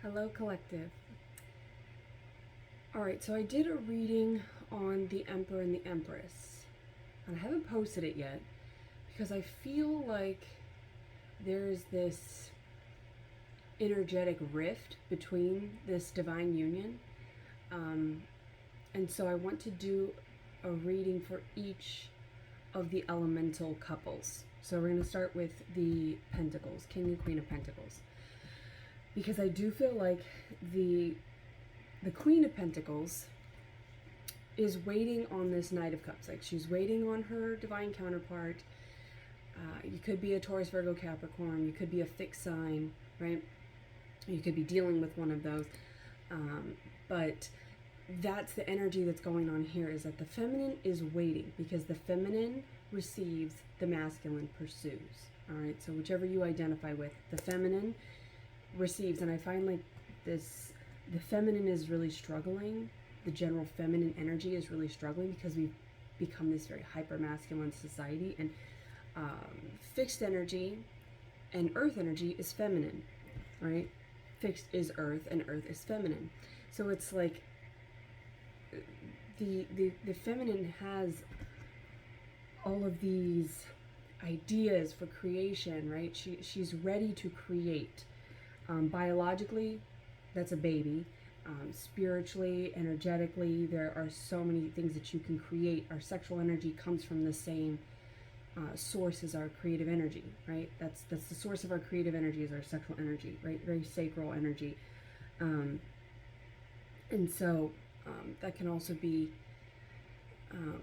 Hello, collective. Alright, so I did a reading on the Emperor and the Empress. And I haven't posted it yet because I feel like there's this energetic rift between this divine union. And so I want to do a reading for each of the elemental couples. So we're going to start with the Pentacles, King and Queen of Pentacles. Because I do feel like the Queen of Pentacles is waiting on this Knight of Cups. Like, she's waiting on her divine counterpart. You could be a Taurus, Virgo, Capricorn. You could be a fixed sign, right? You could be dealing with one of those. But that's the energy that's going on here, is that the feminine is waiting because the feminine receives, the masculine pursues. All right, so whichever you identify with, the feminine receives. And I find like this, the feminine is really struggling. The general feminine energy is really struggling because we've become this very hyper masculine society, and fixed energy and earth energy is feminine, right? Fixed is earth and earth is feminine. So it's like the feminine has all of these ideas for creation, right? She's ready to create. Biologically, that's a baby. Spiritually, energetically, there are so many things that you can create. Our sexual energy comes from the same source as our creative energy, right? That's the source of our creative energy, is our sexual energy, right? Very sacral energy. And so that can also be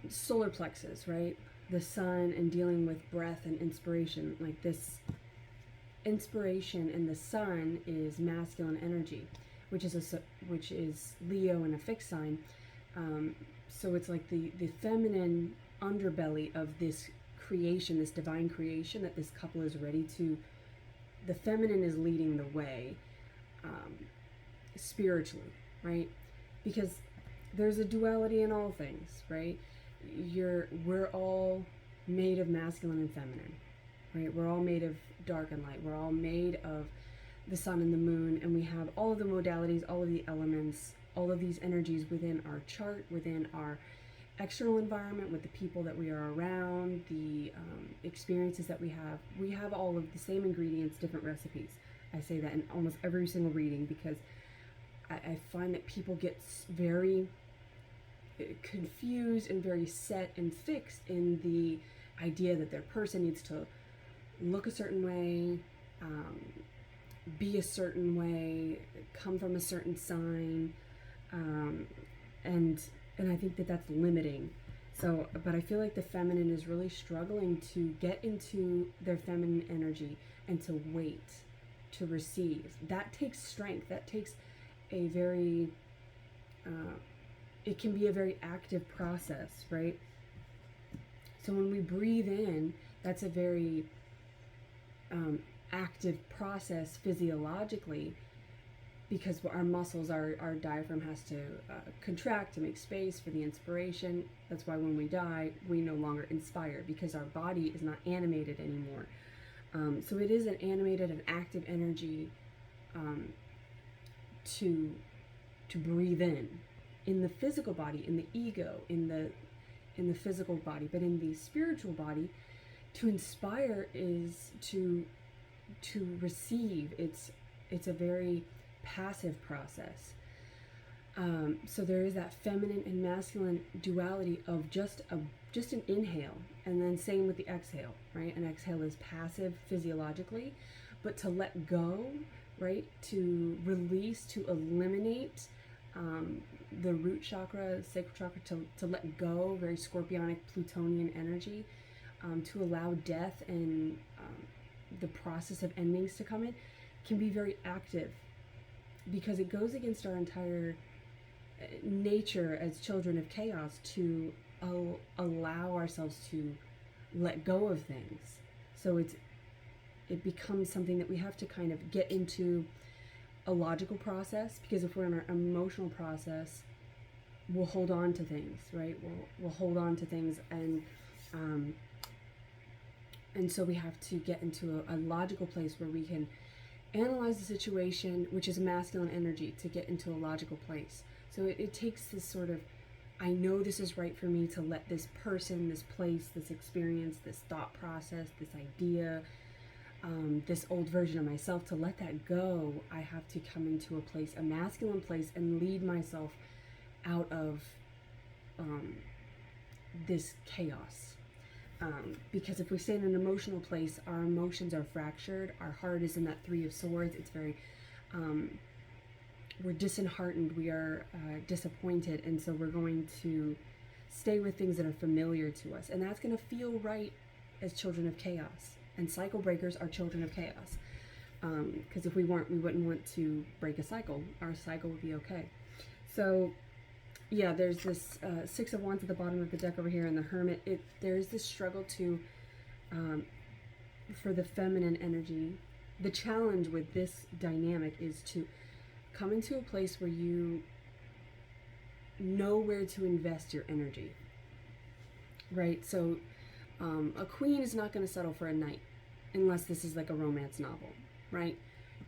solar plexus, right? The sun, and dealing with breath and inspiration. Like, this inspiration and the sun is masculine energy, which is Leo and a fixed sign. So it's like the feminine underbelly of this creation, this divine creation that this couple is ready to. The feminine is leading the way spiritually, right? Because there's a duality in all things, right? We're all made of masculine and feminine, right? We're all made of dark and light. We're all made of the sun and the moon, and we have all of the modalities, all of the elements, all of these energies within our chart, within our external environment, with the people that we are around, the experiences that we have. We have all of the same ingredients, different recipes. I say that in almost every single reading because I find that people get very confused and very set and fixed in the idea that their person needs to look a certain way, be a certain way, come from a certain sign, and I think that that's limiting. So, but I feel like the feminine is really struggling to get into their feminine energy and to wait, to receive. That takes strength. That takes a very, it can be a very active process, right? So when we breathe in, that's a very active process physiologically, because our muscles, our diaphragm has to contract to make space for the inspiration. That's why when we die, we no longer inspire, because our body is not animated anymore. So it is an animated and active energy to breathe in the physical body, in the ego, in the physical body. But in the spiritual body, to inspire is to receive. It's a very passive process. So there is that feminine and masculine duality of just an inhale, and then same with the exhale, right? An exhale is passive physiologically, but to let go, right? To release, to eliminate the root chakra, sacral chakra, to let go, very scorpionic Plutonian energy, to allow death and the process of endings to come in, can be very active, because it goes against our entire nature as children of chaos to allow ourselves to let go of things. So it becomes something that we have to kind of get into a logical process, because if we're in our emotional process, we'll hold on to things, right? We'll hold on to things, and so we have to get into a logical place where we can analyze the situation, which is masculine energy, to get into a logical place. So it takes this sort of, I know this is right for me, to let this person, this place, this experience, this thought process, this idea, this old version of myself, to let that go. I have to come into a place, a masculine place, and lead myself out of this chaos. Because if we stay in an emotional place, our emotions are fractured. Our heart is in that Three of Swords. It's very, we're disheartened, we are disappointed, and so we're going to stay with things that are familiar to us. And that's going to feel right as children of chaos. And cycle breakers are children of chaos. Because if we weren't, we wouldn't want to break a cycle. Our cycle would be okay. So yeah, there's this Six of Wands at the bottom of the deck over here, and the Hermit. There's this struggle to, for the feminine energy. The challenge with this dynamic is to come into a place where you know where to invest your energy, right? So a queen is not going to settle for a knight unless this is like a romance novel, right?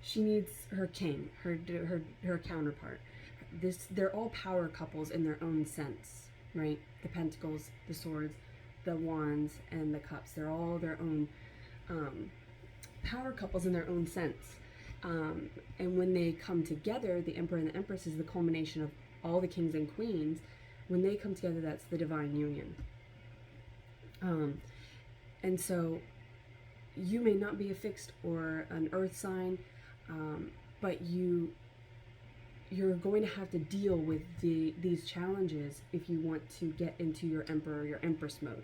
She needs her king, her counterpart. They're all power couples in their own sense, right? The Pentacles, the Swords, the Wands, and the Cups. They're all their own power couples in their own sense. And when they come together, the Emperor and the Empress is the culmination of all the kings and queens. When they come together, that's the divine union. And so you may not be a fixed or an earth sign, but you're going to have to deal with these challenges if you want to get into your Emperor or your Empress mode,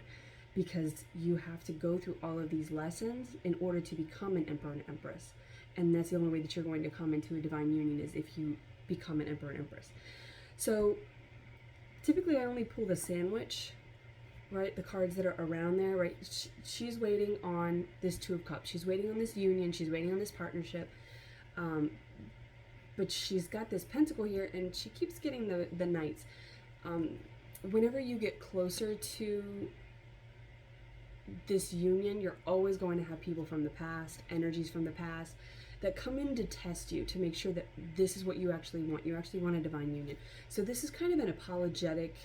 because you have to go through all of these lessons in order to become an Emperor and Empress. And that's the only way that you're going to come into a divine union, is if you become an Emperor and Empress. So typically I only pull the sandwich, right? The cards that are around there, right? She's waiting on this Two of Cups. She's waiting on this union. She's waiting on this partnership. But she's got this pentacle here, and she keeps getting the knights. Whenever you get closer to this union, you're always going to have people from the past, energies from the past, that come in to test you, to make sure that this is what you actually want. You actually want a divine union. So this is kind of an apologetic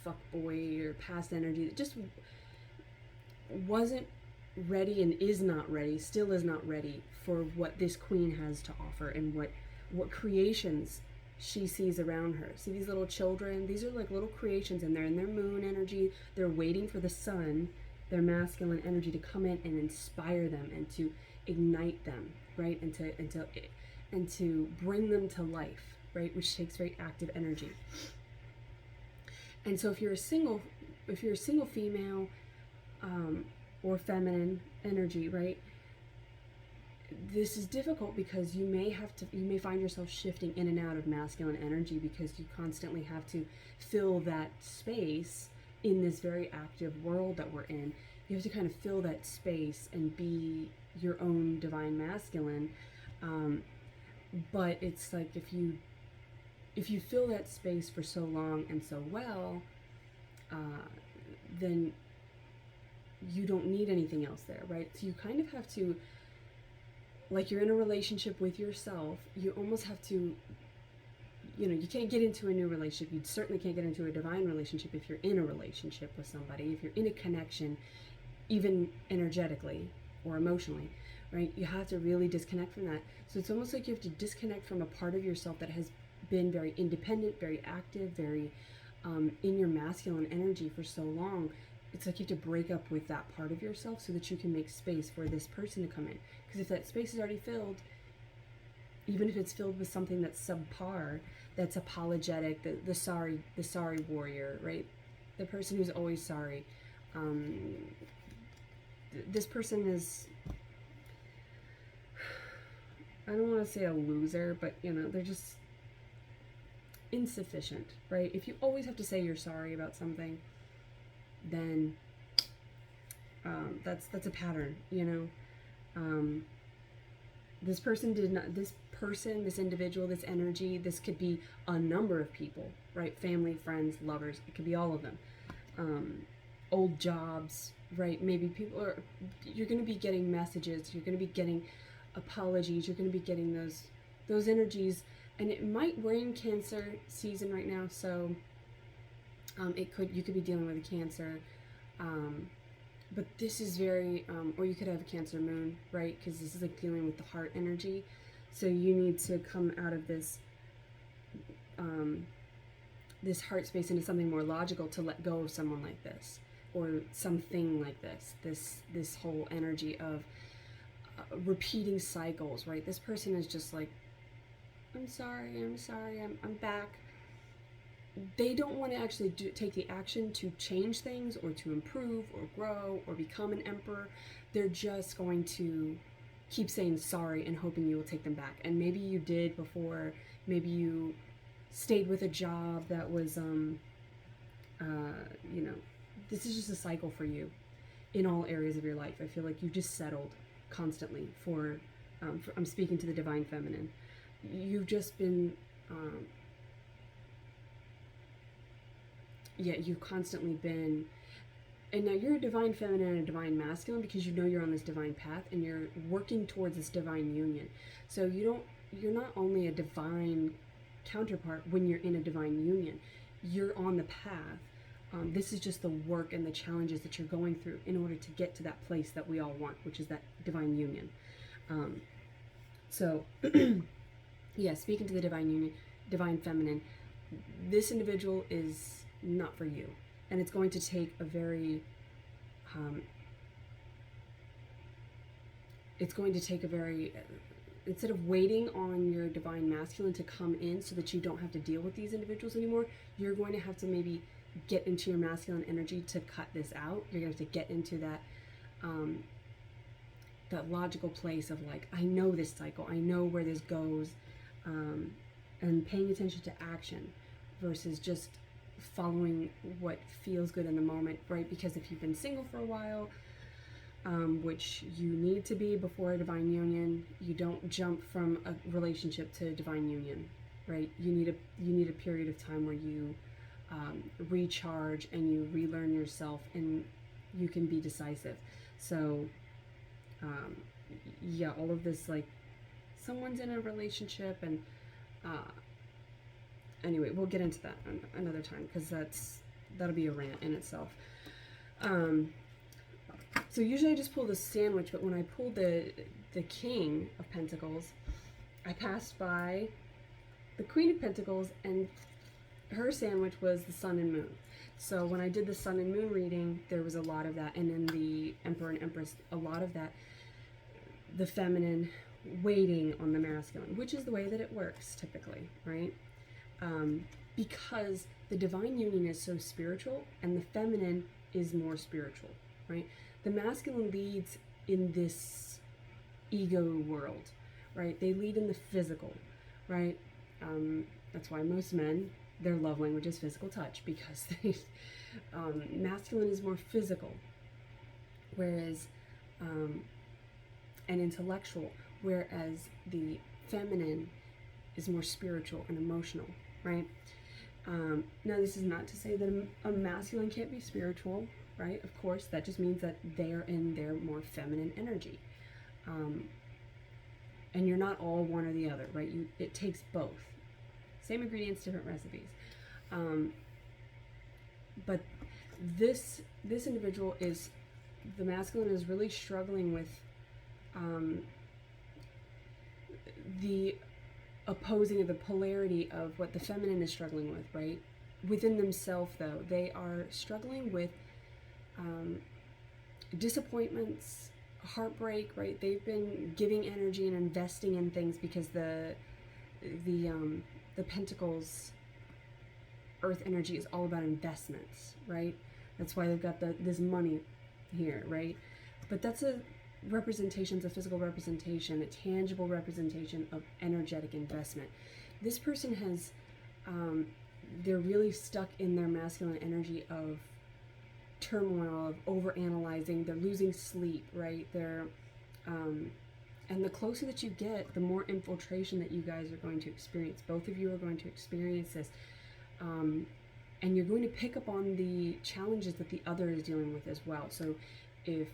fuckboy or past energy that just wasn't ready and is not ready, still is not ready for what this queen has to offer, and what creations she sees around her. See these little children? These are like little creations, and they're in their moon energy. They're waiting for the sun, their masculine energy, to come in and inspire them and to ignite them, right? And to bring them to life, right? Which takes very active energy. And so if you're a single female or feminine energy, right? This is difficult because you may find yourself shifting in and out of masculine energy, because you constantly have to fill that space in this very active world that we're in. You have to kind of fill that space and be your own divine masculine. But it's like if you fill that space for so long and so well, then you don't need anything else there, right? So you kind of have to, like you're in a relationship with yourself, you almost have to, you can't get into a new relationship. You certainly can't get into a divine relationship if you're in a relationship with somebody, if you're in a connection, even energetically or emotionally, right? You have to really disconnect from that. So it's almost like you have to disconnect from a part of yourself that has been very independent, very active, very in your masculine energy for so long. It's like you have to break up with that part of yourself so that you can make space for this person to come in. Because if that space is already filled, even if it's filled with something that's subpar, that's apologetic, the sorry warrior, right? The person who's always sorry. This person is, I don't want to say a loser, but they're just insufficient, right? If you always have to say you're sorry about something, then that's a pattern, This person did not, this individual, this energy, this could be a number of people, right? Family, friends, lovers, it could be all of them. Old jobs, right? Maybe you're going to be getting messages, you're going to be getting apologies. You're going to be getting those energies, and it might, we're in Cancer season right now, so you could be dealing with a Cancer, but this is very, or you could have a Cancer moon, right? Because this is like dealing with the heart energy. So you need to come out of this this heart space into something more logical to let go of someone like this, or something like this whole energy of repeating cycles, right? This person is just like, I'm sorry, I'm back. They don't want to actually take the action to change things or to improve or grow or become an emperor. They're just going to keep saying sorry and hoping you will take them back. And maybe you did before. Maybe you stayed with a job that was, this is just a cycle for you in all areas of your life. I feel like you've just settled constantly for I'm speaking to the divine feminine. You've just been, you've constantly been, and now you're a divine feminine and a divine masculine because you know you're on this divine path and you're working towards this divine union. So you're not only a divine counterpart when you're in a divine union, you're on the path. This is just the work and the challenges that you're going through in order to get to that place that we all want, which is that divine union. Speaking to the divine union, divine feminine, this individual is not for you. And it's going to take a very, instead of waiting on your divine masculine to come in so that you don't have to deal with these individuals anymore, you're going to have to maybe get into your masculine energy to cut this out. You're going to have to get into that, that logical place of like, I know this cycle, I know where this goes, and paying attention to action versus just following what feels good in the moment, right? Because if you've been single for a while, which you need to be before a divine union, you don't jump from a relationship to a divine union, right? You need a period of time where you recharge and you relearn yourself and you can be decisive. So all of this, like, someone's in a relationship and anyway, we'll get into that another time because that'll be a rant in itself. So usually I just pull the sandwich, but when I pulled the King of Pentacles, I passed by the Queen of Pentacles, and her sandwich was the Sun and Moon. So when I did the Sun and Moon reading, there was a lot of that, and in the Emperor and Empress, a lot of that, the feminine waiting on the masculine, which is the way that it works typically, right? Because the divine union is so spiritual and the feminine is more spiritual, right? The masculine leads in this ego world, right? They lead in the physical, right? That's why most men, their love language is physical touch, because they, masculine is more physical, whereas, and intellectual, whereas the feminine is more spiritual and emotional, right? Now, this is not to say that a masculine can't be spiritual, right? Of course, that just means that they're in their more feminine energy. And you're not all one or the other, right? It takes both. Same ingredients, different recipes. But this individual is, the masculine is really struggling with the opposing of the polarity of what the feminine is struggling with, right? Within themselves, though, they are struggling with disappointments, heartbreak, right? They've been giving energy and investing in things because the Pentacles earth energy is all about investments, right? That's why they've got this money here, right? But that's a representation, it's a physical representation, a tangible representation of energetic investment. This person has, they're really stuck in their masculine energy of turmoil, of overanalyzing. They're losing sleep, right? They're, and the closer that you get, the more infiltration that you guys are going to experience. Both of you are going to experience this. And you're going to pick up on the challenges that the other is dealing with as well. So if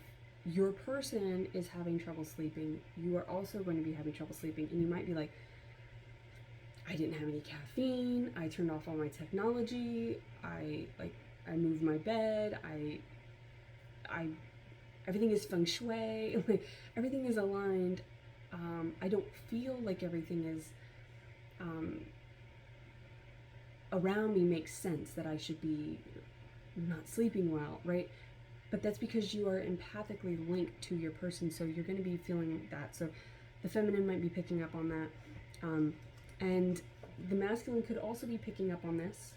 your person is having trouble sleeping, you are also going to be having trouble sleeping. And you might be like, I didn't have any caffeine, I turned off all my technology, I moved my bed, I everything is feng shui, like everything is aligned. I don't feel like everything is around me makes sense, that I should be not sleeping well, right? But that's because you are empathically linked to your person, so you're going to be feeling that. So the feminine might be picking up on that. And the masculine could also be picking up on this,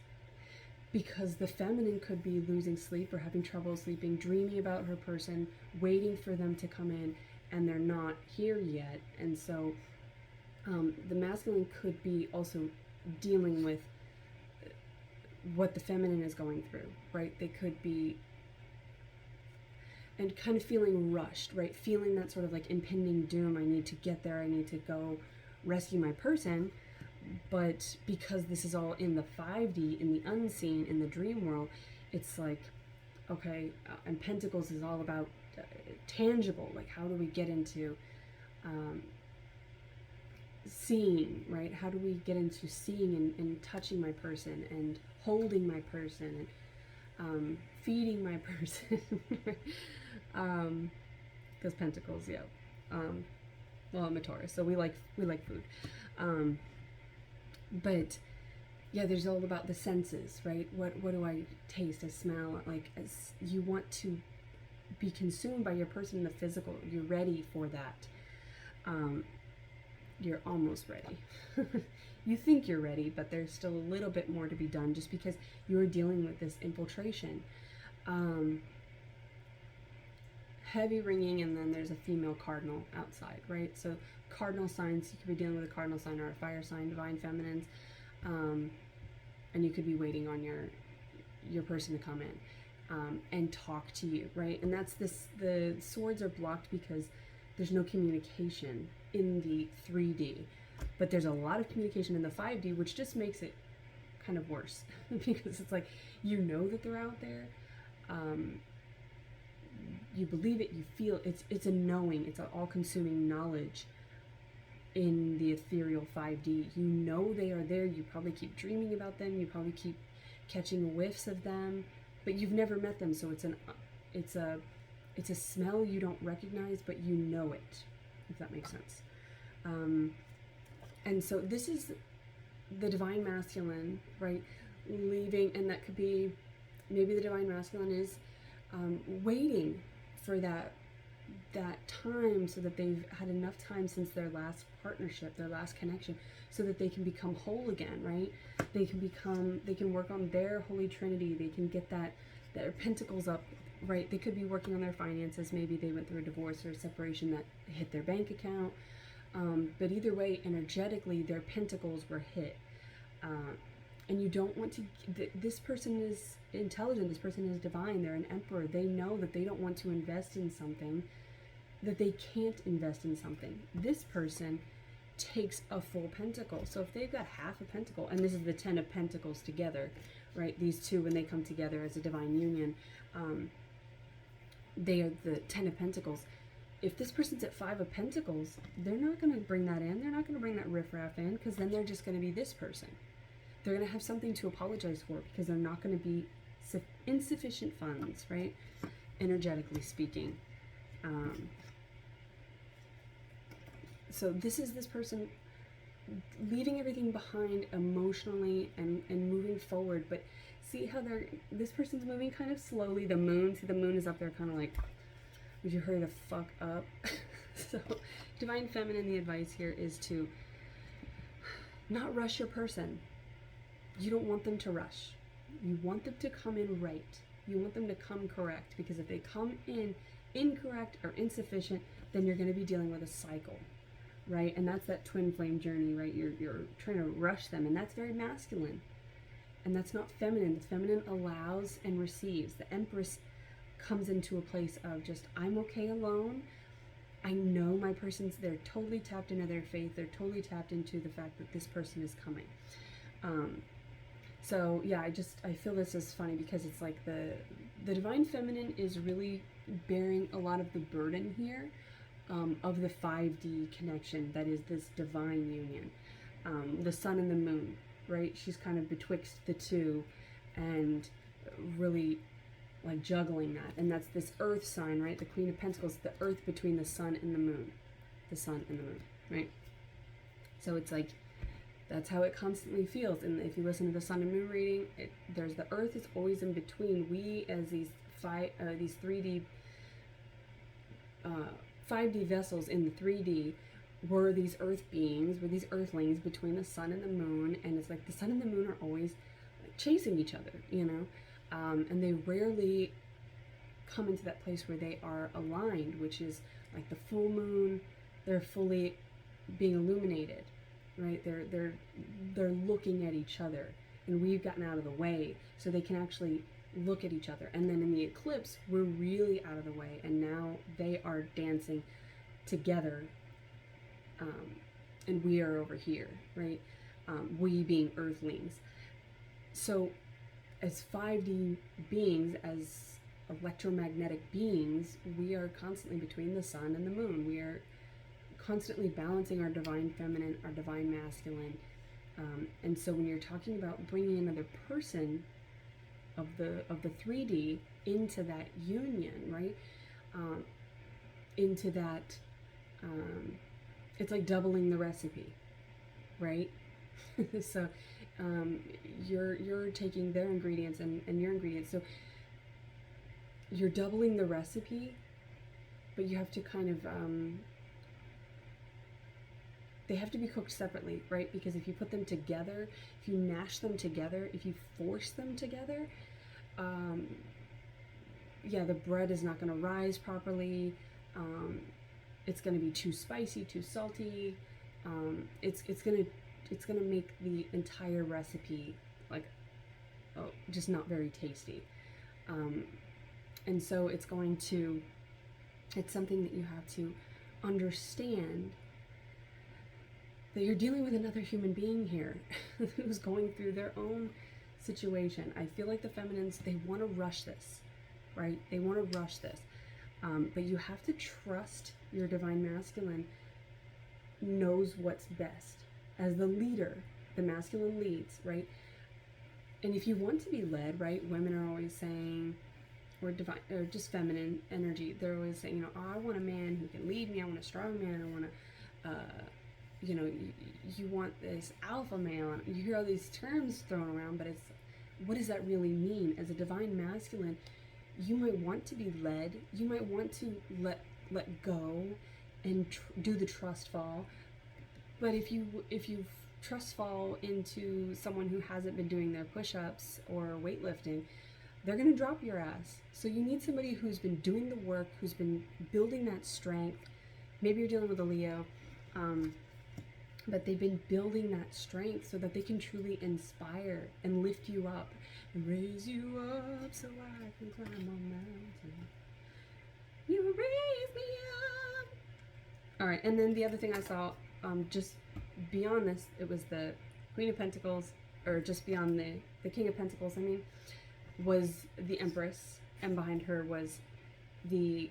because the feminine could be losing sleep or having trouble sleeping, dreaming about her person, waiting for them to come in, and they're not here yet. And so the masculine could be also dealing with what the feminine is going through, right? They could be, and kind of feeling rushed, right? Feeling that sort of like impending doom. I need to get there. I need to go rescue my person. But because this is all in the 5D, in the unseen, in the dream world, it's like, okay, and Pentacles is all about tangible. Like, how do we get into seeing, right? How do we get into seeing and touching my person and holding my person and feeding my person? Because Pentacles, yeah. Well, I'm a Taurus, so we like food. But yeah, there's all about the senses, right? What do I taste? I smell. Like, as you want to be consumed by your person in the physical. You're ready for that. You're almost ready. You think you're ready, but there's still a little bit more to be done, just because you're dealing with this infiltration. Heavy ringing, and then there's a female cardinal outside, right? So cardinal signs, you could be dealing with a cardinal sign or a fire sign, divine feminines, and you could be waiting on your person to come in and talk to you, right? And that's this, the swords are blocked because there's no communication in the 3D, but there's a lot of communication in the 5D, which just makes it kind of worse because it's like, you know that they're out there. You believe it, you feel it's a knowing, it's an all-consuming knowledge in the ethereal 5D. You know they are there, you probably keep dreaming about them, you probably keep catching whiffs of them, but you've never met them, so it's a smell you don't recognize, but you know it, if that makes sense. And so this is the divine masculine, right, leaving, and that could be, maybe the divine masculine is waiting for that time, so that they've had enough time since their last partnership, their last connection, so that they can become whole again, right? They can work on their holy trinity, they can get their pentacles up, right? They could be working on their finances, maybe they went through a divorce or a separation that hit their bank account, but either way, energetically, their pentacles were hit. And you don't want to, this person is intelligent, this person is divine, they're an emperor, they know that they don't want to invest in something, that they can't invest in something. This person takes a full pentacle. So if they've got half a pentacle, and this is the 10 of Pentacles together, right? These two, when they come together as a divine union, they are the 10 of Pentacles. If this person's at 5 of Pentacles, they're not going to bring that in. They're not going to bring that riffraff in, because then they're just going to be this person. They're going to have something to apologize for, because they're not going to be insufficient funds, right? Energetically speaking. So this is this person leaving everything behind emotionally and moving forward. But see how this person's moving kind of slowly. The moon, see the moon is up there kind of like, would you hurry the fuck up? So divine feminine, the advice here is to not rush your person. You don't want them to rush. You want them to come in right. You want them to come correct, because if they come in incorrect or insufficient, then you're going to be dealing with a cycle, right? And that's that twin flame journey, right? You're trying to rush them, and that's very masculine. And that's not feminine. The feminine allows and receives. The Empress comes into a place of just, I'm okay alone. I know my person's, they're totally tapped into their faith. They're totally tapped into the fact that this person is coming. So yeah, I feel this is funny, because it's like the divine feminine is really bearing a lot of the burden here of the 5D connection that is this divine union. The sun and the moon, right? She's kind of betwixt the two and really like juggling that. And that's this earth sign, right? The Queen of Pentacles, the earth between the sun and the moon. The sun and the moon, right? So it's like, that's how it constantly feels. And if you listen to the sun and moon reading, there's the earth is always in between. We as these 3D, 5D vessels in the 3D were these earth beings, were these earthlings between the sun and the moon. And it's like the sun and the moon are always like chasing each other, you know? And they rarely come into that place where they are aligned, which is like the full moon, they're fully being illuminated, right? They're looking at each other, and we've gotten out of the way so they can actually look at each other. And then in the eclipse, we're really out of the way, and now they are dancing together, and we are over here, right? We being earthlings. So as 5D beings, as electromagnetic beings, we are constantly between the sun and the moon. We are constantly balancing our divine feminine, our divine masculine. And so when you're talking about bringing another person of the 3D into that union, right? Into that, it's like doubling the recipe, right? So you're taking their ingredients and your ingredients. So you're doubling the recipe, but you have to kind of, they have to be cooked separately, right? Because if you put them together, if you mash them together, if you force them together, yeah, the bread is not going to rise properly. It's going to be too spicy, too salty. It's going to make the entire recipe like, oh, just not very tasty. And so it's something that you have to understand, that you're dealing with another human being here who's going through their own situation. I feel like the feminines, they want to rush this, right? They want to rush this. But you have to trust your divine masculine knows what's best. As the leader, the masculine leads, right? And if you want to be led, right, women are always saying, or divine, or just feminine energy, they're always saying, you know, oh, I want a man who can lead me, I want a strong man, I want to, you know, you want this alpha male. You hear all these terms thrown around, but it's, what does that really mean? As a divine masculine, you might want to be led, you might want to let go and do the trust fall. But if you trust fall into someone who hasn't been doing their push-ups or weightlifting, they're going to drop your ass. So you need somebody who's been doing the work, who's been building that strength. Maybe you're dealing with a Leo, but they've been building that strength so that they can truly inspire and lift you up and raise you up so I can climb a mountain. You raise me up. All right, and then the other thing I saw, just beyond this, it was the Queen of Pentacles, or just beyond the King of Pentacles, I mean, was the Empress, and behind her was the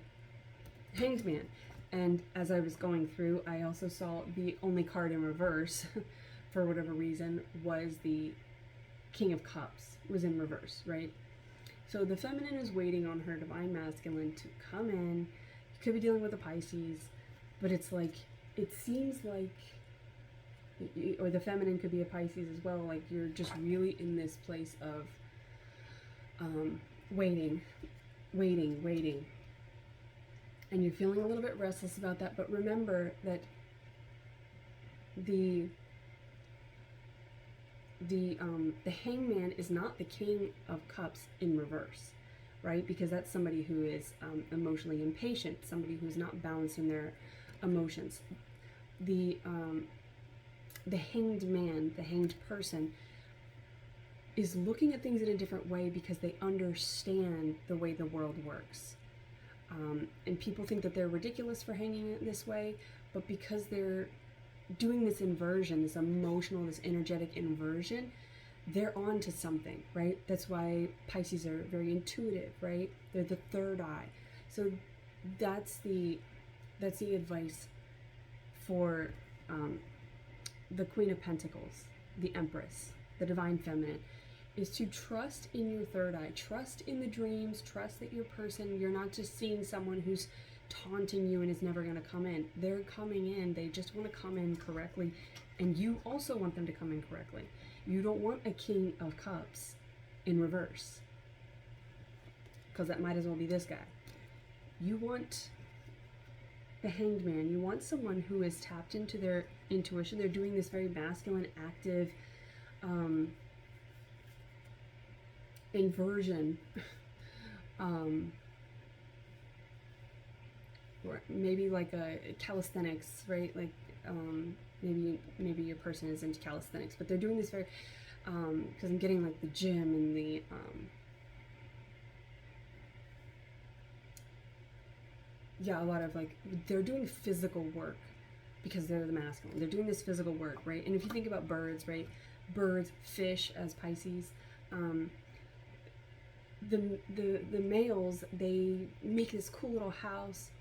Hanged Man. And as I was going through, I also saw the only card in reverse, for whatever reason, was the King of Cups, was in reverse, right? So the feminine is waiting on her divine masculine to come in. You could be dealing with a Pisces, but it's like, it seems like, or the feminine could be a Pisces as well, like you're just really in this place of waiting. And you're feeling a little bit restless about that, but remember that the Hangman is not the King of Cups in reverse, right? Because that's somebody who is emotionally impatient, somebody who's not balancing their emotions. The Hanged Man, the hanged person, is looking at things in a different way because they understand the way the world works. And people think that they're ridiculous for hanging it this way, but because they're doing this inversion, this emotional, this energetic inversion, they're on to something, right? That's why Pisces are very intuitive, right? They're the third eye. So that's the advice for the Queen of Pentacles, the Empress, the Divine Feminine, is to trust in your third eye, trust in the dreams, trust that your person, you're not just seeing someone who's taunting you and is never going to come in. They're coming in, they just want to come in correctly, and you also want them to come in correctly. You don't want a King of Cups in reverse, because that might as well be this guy. You want the Hanged Man. You want someone who is tapped into their intuition. They're doing this very masculine, active inversion, or maybe like a calisthenics, right? Like maybe your person is into calisthenics, but they're doing this very because I'm getting like the gym and the yeah, a lot of like, they're doing physical work because they're the masculine. They're doing this physical work, right? And if you think about birds, right? Birds, fish as Pisces, the males, they make this cool little house.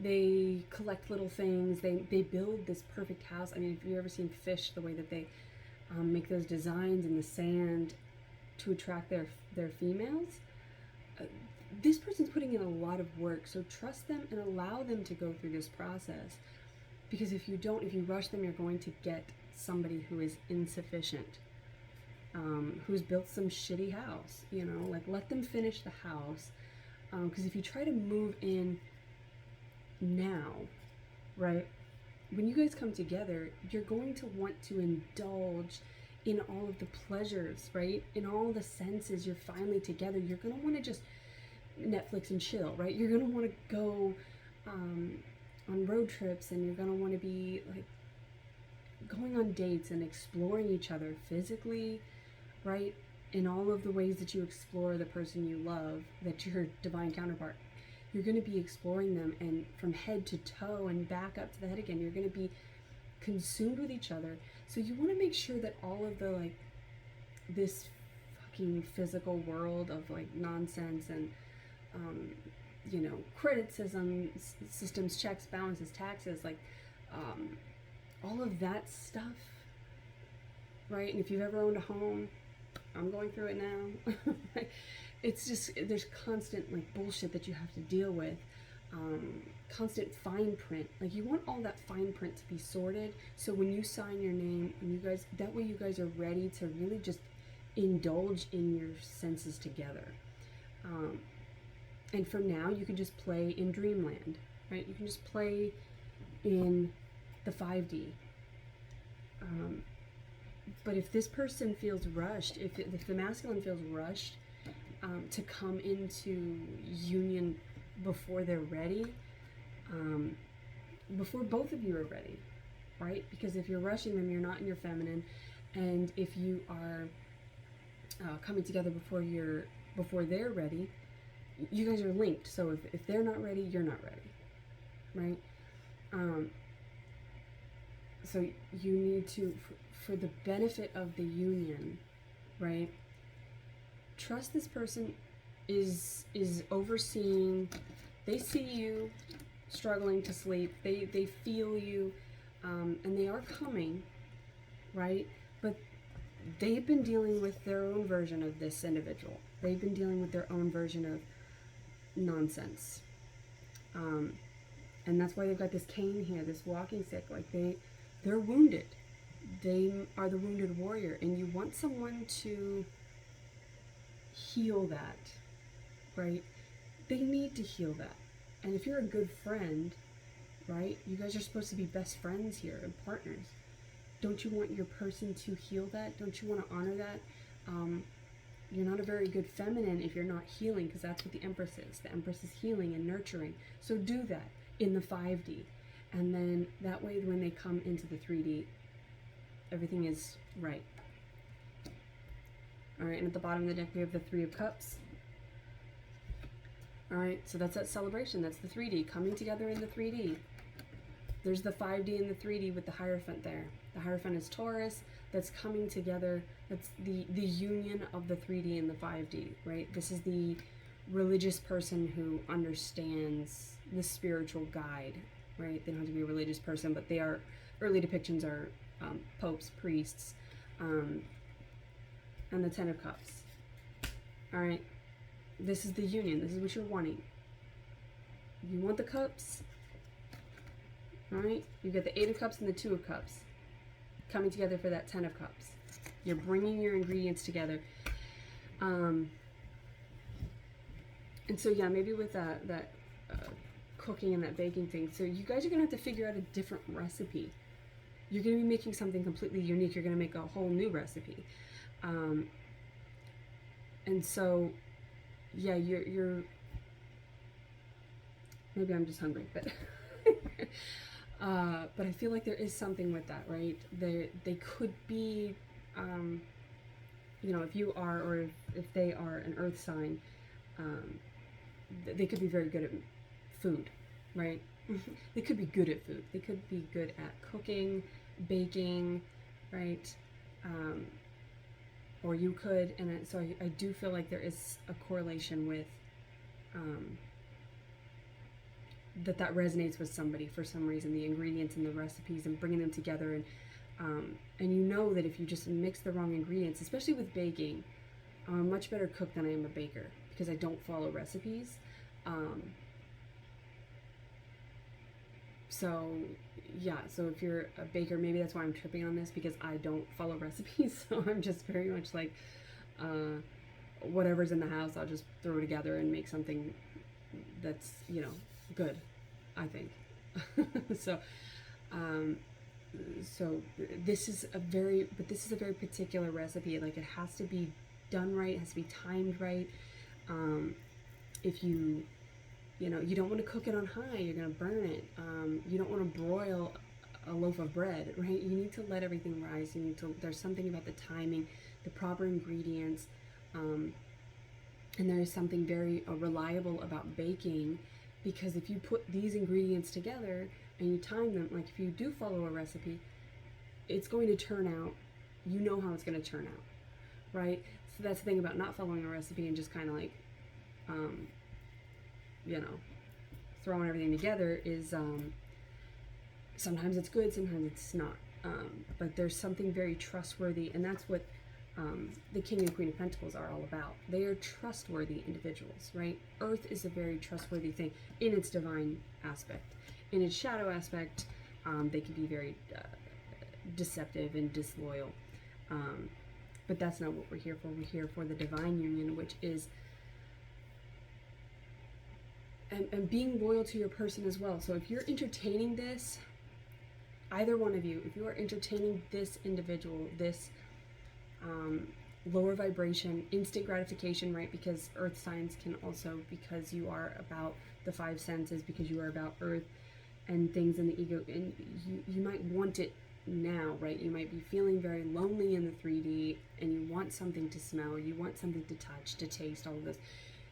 They collect little things. They build this perfect house. I mean, if you've ever seen fish, the way that they make those designs in the sand to attract their females, this person's putting in a lot of work. So trust them and allow them to go through this process, because if you rush them, you're going to get somebody who is insufficient, who's built some shitty house, you know, like let them finish the house. Because if you try to move in now, right, when you guys come together, you're going to want to indulge in all of the pleasures, right, in all the senses. You're finally together. You're going to want to just Netflix and chill, right? You're going to want to go on road trips, and you're going to want to be like going on dates and exploring each other physically, right, in all of the ways that you explore the person you love, that your divine counterpart. You're going to be exploring them, and from head to toe and back up to the head again. You're going to be consumed with each other. So you want to make sure that all of the like this fucking physical world of like nonsense and you know, criticism, systems, checks, balances, taxes, like all of that stuff, right? And if you've ever owned a home, I'm going through it now. It's just, there's constant like bullshit that you have to deal with, constant fine print. Like you want all that fine print to be sorted, so when you sign your name, and you guys, that way you guys are ready to really just indulge in your senses together. And for now, you can just play in dreamland, right? You can just play in the 5D. But if this person feels rushed, if the masculine feels rushed to come into union before they're ready, before both of you are ready, right? Because if you're rushing them, you're not in your feminine. And if you are coming together before they're ready, you guys are linked. So if they're not ready, you're not ready, right? So you need to, for the benefit of the union, right, trust this person is overseeing. They see you struggling to sleep. They feel you, and they are coming, right? But they've been dealing with their own version of this individual. They've been dealing with their own version of nonsense, and that's why they've got this cane here, this walking stick. Like they're wounded. They are the wounded warrior, and you want someone to heal that, right? They need to heal that. And if you're a good friend, right, you guys are supposed to be best friends here and partners. Don't you want your person to heal that? Don't you want to honor that? You're not a very good feminine if you're not healing, because that's what the Empress is. The Empress is healing and nurturing. So do that in the 5D. And then that way when they come into the 3D, everything is right. All right, and at the bottom of the deck, we have the 3 of Cups. All right, so that's that celebration. That's the 3D, coming together in the 3D. There's the 5D and the 3D with the Hierophant there. The Hierophant is Taurus. That's coming together. That's the union of the 3D and the 5D, right? This is the religious person who understands the spiritual guide, right? They don't have to be a religious person, but they are, early depictions are popes, priests, and the Ten of Cups. All right, this is the union. This is what you're wanting. You want the cups, all right? You get the Eight of Cups and the Two of Cups coming together for that Ten of Cups. You're bringing your ingredients together. And so, yeah, maybe with that cooking and that baking thing, so you guys are going to have to figure out a different recipe. You're going to be making something completely unique. You're going to make a whole new recipe. And so, yeah, you're maybe I'm just hungry, but but I feel like there is something with that, right? They could be, you know, if you are, or if they are an earth sign, they could be very good at food, right? They could be good at food. They could be good at cooking, baking, right? Or you could, and so I do feel like there is a correlation with that resonates with somebody for some reason, the ingredients and the recipes and bringing them together. And you know that if you just mix the wrong ingredients, especially with baking, I'm a much better cook than I am a baker because I don't follow recipes. So yeah, so if you're a baker, maybe that's why I'm tripping on this, because I don't follow recipes. So I'm just very much like, whatever's in the house, I'll just throw together and make something that's, you know, good, I think. So this is a very particular recipe. Like, it has to be done right, it has to be timed right. If you know, you don't want to cook it on high, you're going to burn it. You don't want to broil a loaf of bread, right? You need to let everything rise. You need to, there's something about the timing, the proper ingredients, and there is something very reliable about baking, because if you put these ingredients together and you time them, like if you do follow a recipe, it's going to turn out, you know how it's going to turn out, right? So that's the thing about not following a recipe and just kind of like, you know, throwing everything together is, sometimes it's good, sometimes it's not. But there's something very trustworthy, and that's what the King and Queen of Pentacles are all about. They are trustworthy individuals, right? Earth is a very trustworthy thing in its divine aspect. In its shadow aspect, they can be very deceptive and disloyal. But that's not what we're here for. We're here for the divine union, which is and being loyal to your person as well. So if you're entertaining this, either one of you, if you are entertaining this individual, this lower vibration, instant gratification, right? Because earth signs can also, because you are about the five senses, because you are about earth and things in the ego, and you might want it now, right? You might be feeling very lonely in the 3D, and you want something to smell, you want something to touch, to taste, all of this.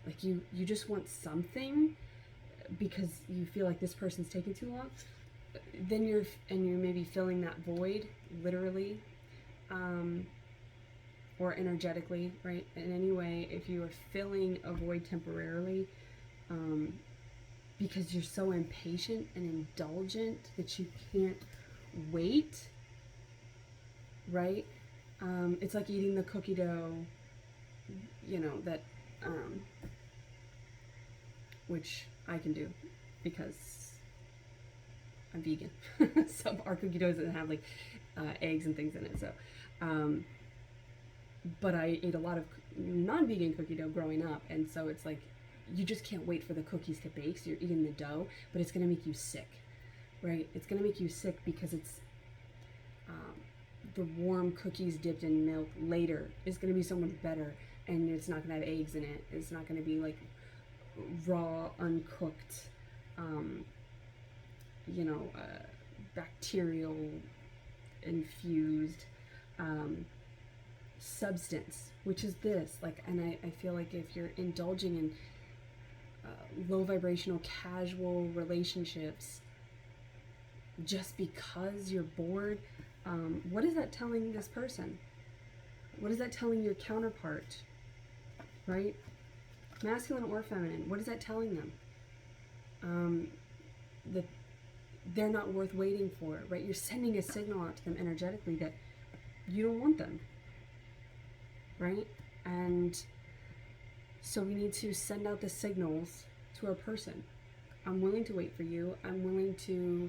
Like you just want something because you feel like this person's taking too long. Then you're maybe filling that void, literally, or energetically, right? In any way, if you are filling a void temporarily, because you're so impatient and indulgent that you can't wait, right? It's like eating the cookie dough, you know, that, which I can do because I'm vegan. So our cookie dough doesn't have like eggs and things in it. So, but I ate a lot of non-vegan cookie dough growing up, and so it's like you just can't wait for the cookies to bake. So you're eating the dough, but it's gonna make you sick, right? It's gonna make you sick because it's the warm cookies dipped in milk later is gonna be so much better, and it's not gonna have eggs in it. It's not gonna be like raw, uncooked, you know, bacterial infused substance, which is this, like, and I feel like if you're indulging in low vibrational casual relationships just because you're bored, what is that telling this person? What is that telling your counterpart, right? masculine or feminine. What is that telling them? That they're not worth waiting for, right? You're sending a signal out to them energetically that you don't want them, right? And so we need to send out the signals to our person. I'm willing to wait for you. I'm willing to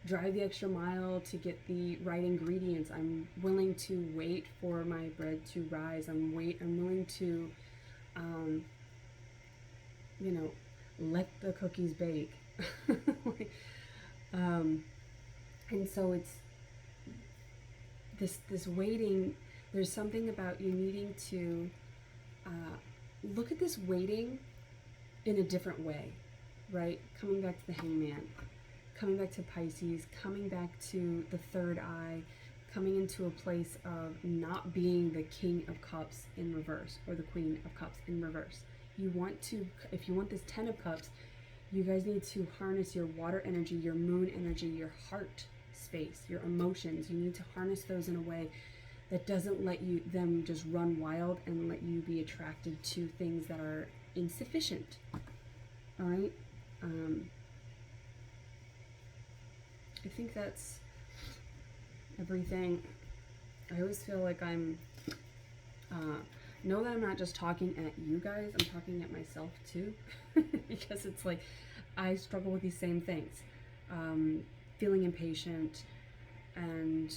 drive the extra mile to get the right ingredients. I'm willing to wait for my bread to rise. I'm willing to, let the cookies bake. And so it's this waiting. There's something about you needing to look at this waiting in a different way, right? Coming back to the Hangman, coming back to Pisces, coming back to the third eye, coming into a place of not being the King of Cups in reverse or the Queen of Cups in reverse. You want to, if you want this 10 of Cups, you guys need to harness your water energy, your moon energy, your heart space, your emotions. You need to harness those in a way that doesn't let them just run wild and let you be attracted to things that are insufficient. All right? I think that's everything. I always feel like know that I'm not just talking at you guys, I'm talking at myself too. Because it's like, I struggle with these same things. Feeling impatient, and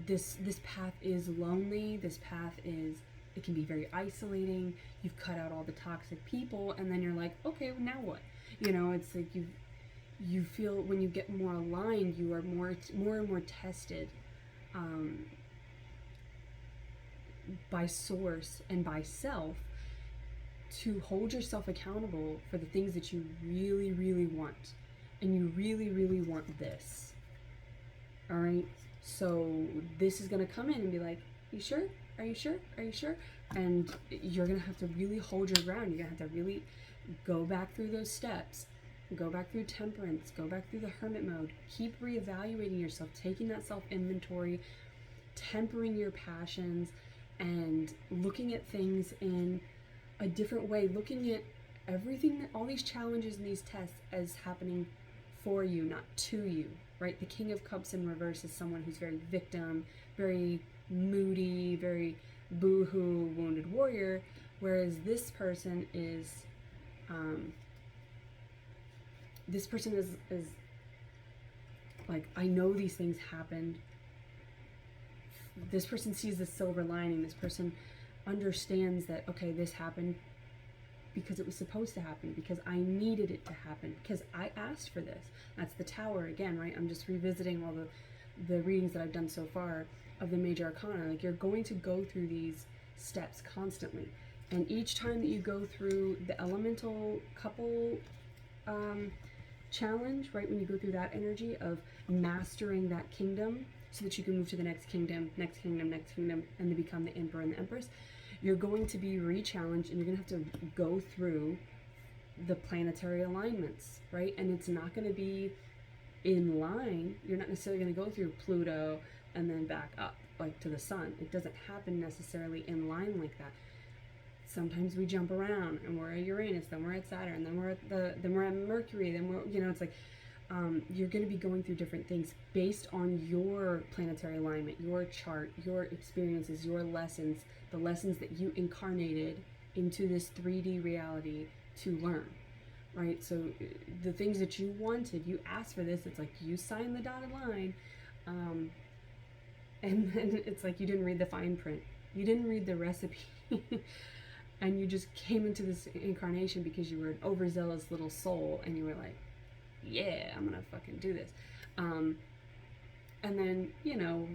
this path is lonely. This path it can be very isolating. You've cut out all the toxic people, and then you're like, okay, well, now what? It's like you feel when you get more aligned, you are more and more tested by source and by self to hold yourself accountable for the things that you really, really want. And you really, really want this. All right? So this is going to come in and be like, you sure? Are you sure? Are you sure? And you're going to have to really hold your ground. You're going to have to really go back through those steps. Go back through temperance. Go back through the hermit mode. Keep reevaluating yourself, taking that self-inventory, tempering your passions, and looking at things in a different way, looking at everything, all these challenges and these tests as happening for you, not to you, right? The King of Cups in reverse is someone who's very victim, very moody, very boo-hoo, wounded warrior, whereas this person is like, I know these things happened. This person sees the silver lining. This person understands that, okay, this happened because it was supposed to happen, because I needed it to happen, because I asked for this. That's the Tower again, right? I'm just revisiting all the readings that I've done so far of the major arcana. Like, you're going to go through these steps constantly, and each time that you go through the elemental couple challenge, right, when you go through that energy of mastering that kingdom so that you can move to the next kingdom, and then become the emperor and the empress, you're going to be re-challenged, and you're going to have to go through the planetary alignments, right? And it's not going to be in line. You're not necessarily going to go through Pluto and then back up, like to the sun. It doesn't happen necessarily in line like that. Sometimes we jump around, and we're at Uranus, then we're at Saturn, then we're at Mercury, then we're, it's like, you're going to be going through different things based on your planetary alignment, your chart, your experiences, your lessons, the lessons that you incarnated into this 3D reality to learn, right? So the things that you wanted, you asked for this, it's like you signed the dotted line, and then it's like you didn't read the fine print. You didn't read the recipe. And you just came into this incarnation because you were an overzealous little soul, and you were like, yeah, I'm gonna fucking do this. And then,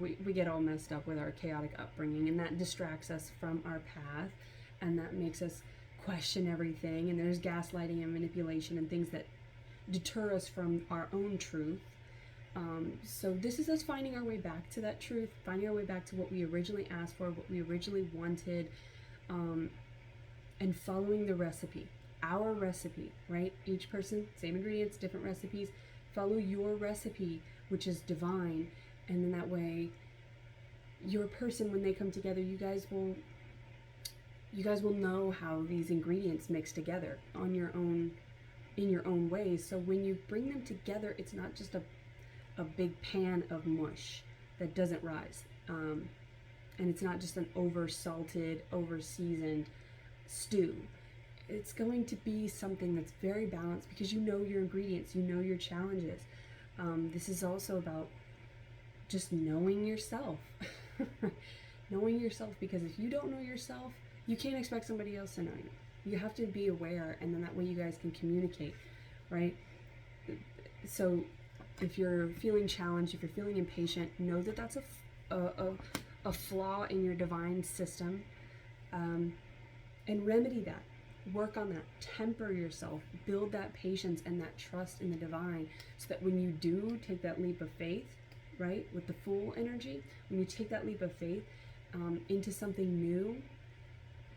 we get all messed up with our chaotic upbringing, and that distracts us from our path, and that makes us question everything, and there's gaslighting and manipulation and things that deter us from our own truth. So this is us finding our way back to that truth, finding our way back to what we originally asked for, what we originally wanted, and following the recipe, our recipe, right? Each person, same ingredients, different recipes. Follow your recipe, which is divine, and then that way, your person, when they come together, you guys will you guys will know how these ingredients mix together on your own, in your own ways. So when you bring them together, it's not just a big pan of mush that doesn't rise. And it's not just an over-salted, over-seasoned stew. It's going to be something that's very balanced because you know your ingredients, you know your challenges. This is also about just knowing yourself. Knowing yourself, because if you don't know yourself, you can't expect somebody else to know you. You have to be aware, and then that way you guys can communicate, right? So if you're feeling challenged, if you're feeling impatient, know that that's a flaw in your divine system, and remedy that. Work on that. Temper yourself. Build that patience and that trust in the divine, so that when you do take that leap of faith, right, with the Fool energy, when you take that leap of faith into something new,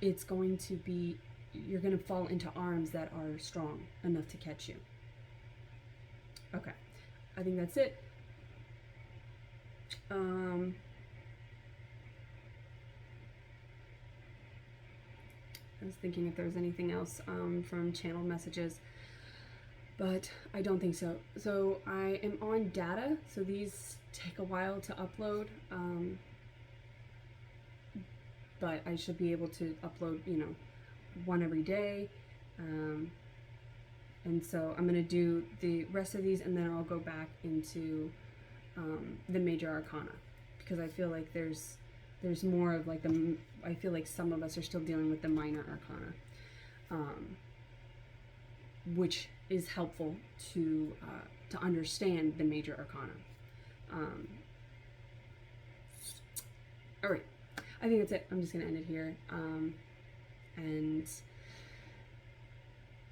it's going to be, you're going to fall into arms that are strong enough to catch you. Okay, I think that's it. I was thinking if there was anything else from channel messages, but I don't think so. So I am on data, so these take a while to upload, but I should be able to upload, you know, one every day. And so I'm going to do the rest of these, and then I'll go back into the major arcana, because I feel like there's more of like I feel like some of us are still dealing with the minor arcana, which is helpful to understand the major arcana. All right, I think that's it. I'm just gonna end it here. And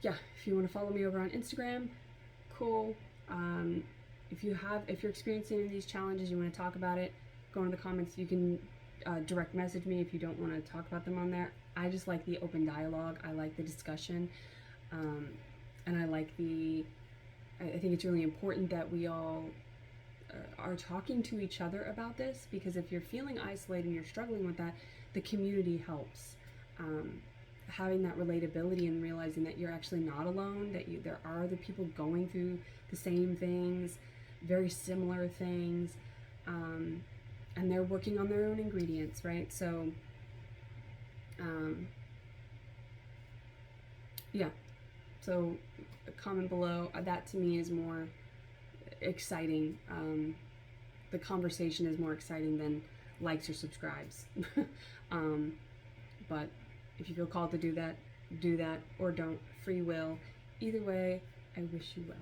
yeah, if you want to follow me over on Instagram, cool. If you're experiencing any of these challenges, you want to talk about it, go into the comments. You can direct message me if you don't want to talk about them on there. I just like the open dialogue. I like the discussion, and I like I think it's really important that we all are talking to each other about this, because if you're feeling isolated and you're struggling with that, the community helps. Having that relatability and realizing that you're actually not alone, that there are other people going through the same things, very similar things, and they're working on their own ingredients, right? So, yeah. So, comment below. That to me is more exciting. The conversation is more exciting than likes or subscribes. But if you feel called to do that, or don't. Free will. Either way, I wish you well.